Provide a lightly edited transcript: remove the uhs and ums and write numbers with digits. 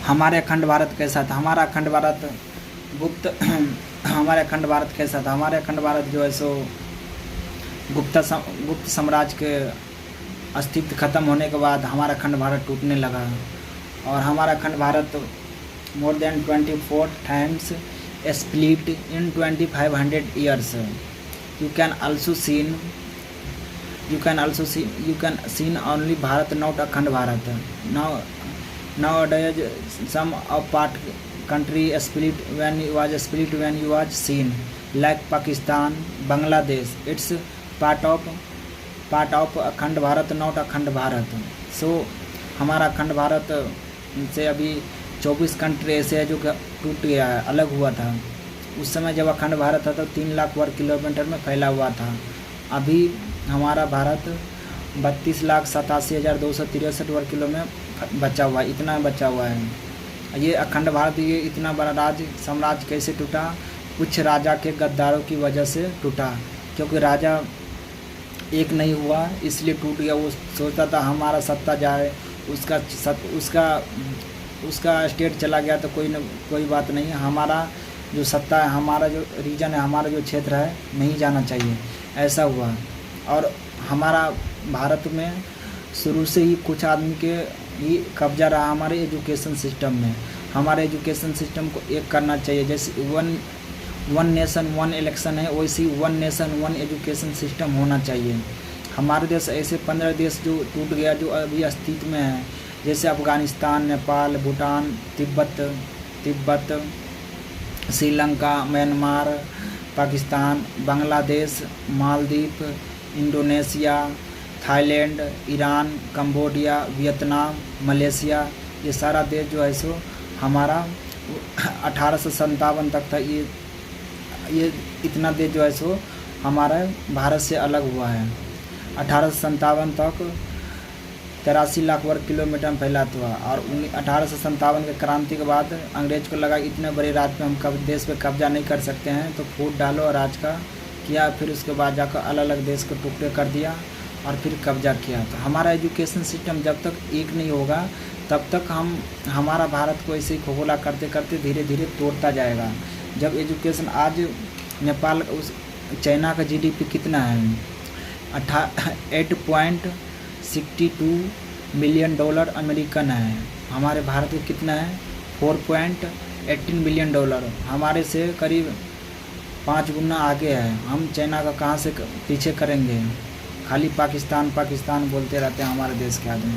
हमारे अखंड भारत कैसा था? हमारा अखंड भारत गुप्त हमारे अखंड भारत कैसा था? हमारे अखंड भारत जो है सो गुप्त साम्राज्य के अस्तित्व खत्म होने के बाद हमारा अखंड भारत टूटने लगा। और हमारा अखंड Bharat more than 24 times split in 2500 years. You can see only Bharat, not Akhand Bharat. Nowadays some of part country split when you was seen like Pakistan, Bangladesh. It's part of अखंड भारत, नॉट अखंड भारत। सो हमारा अखंड भारत से अभी 24 country ऐसे है जो टूट गया है, अलग हुआ था। उस समय जब अखंड भारत था तो 3 लाख वर्ग किलोमीटर में फैला हुआ था। अभी हमारा भारत 32,87,263 वर्ग किलो में बचा हुआ है, इतना बचा हुआ है। ये अखंड भारत, ये इतना बड़ा साम्राज्य कैसे टूटा? कुछ राजा के गद्दारों की वजह से टूटा, क्योंकि राजा एक नहीं हुआ इसलिए टूट गया। वो सोचता था हमारा सत्ता जाए, उसका स्टेट चला गया तो कोई बात नहीं, हमारा जो सत्ता है, हमारा जो रीजन है, हमारा जो क्षेत्र है नहीं जाना चाहिए, ऐसा हुआ। और हमारा भारत में शुरू से ही कुछ आदमी के ही कब्जा रहा हमारे एजुकेशन सिस्टम में। हमारे एजुकेशन सिस्टम को एक करना चाहिए, जैसे वन नेशन वन इलेक्शन है, वैसे one nation one education system होना चाहिए। हमारे देश ऐसे 15 देश जो टूट गया, जो अभी अस्तित्व में है, जैसे Afghanistan, Nepal, Bhutan, Tibet, Sri Lanka, Myanmar, Pakistan, Bangladesh, Maldives, Indonesia, Thailand, Iran, Cambodia, Vietnam, Malaysia, ये सारा देश जो है सो हमारा 1857 तक था। ये इतना देश जो है सो हमारा भारत से अलग हुआ है। 1857 तक 83 लाख वर्ग किलोमीटर में फैला हुआ। और 1857 के क्रांति के बाद अंग्रेज को लगा इतने बड़े राज्य पे हम देश पे कब्जा नहीं कर सकते हैं, तो फूट डालो और राज का किया। फिर उसके बाद जाकर अलग अलग देश को टुकड़े कर दिया और फिर कब्जा किया। तो हमारा एजुकेशन सिस्टम जब तक एक नहीं होगा तब तक हमारा भारत को ऐसे ही खोखला करते करते धीरे धीरे तोड़ता जाएगा। जब एजुकेशन आज नेपाल चाइना का GDP कितना है? 8.62 मिलियन डॉलर अमेरिकन है। हमारे भारत में कितना है? 4.18 मिलियन डॉलर, हमारे से करीब 5 गुना आगे है। हम चाइना का कहाँ से पीछे करेंगे? खाली पाकिस्तान बोलते रहते हैं हमारे देश के आदमी।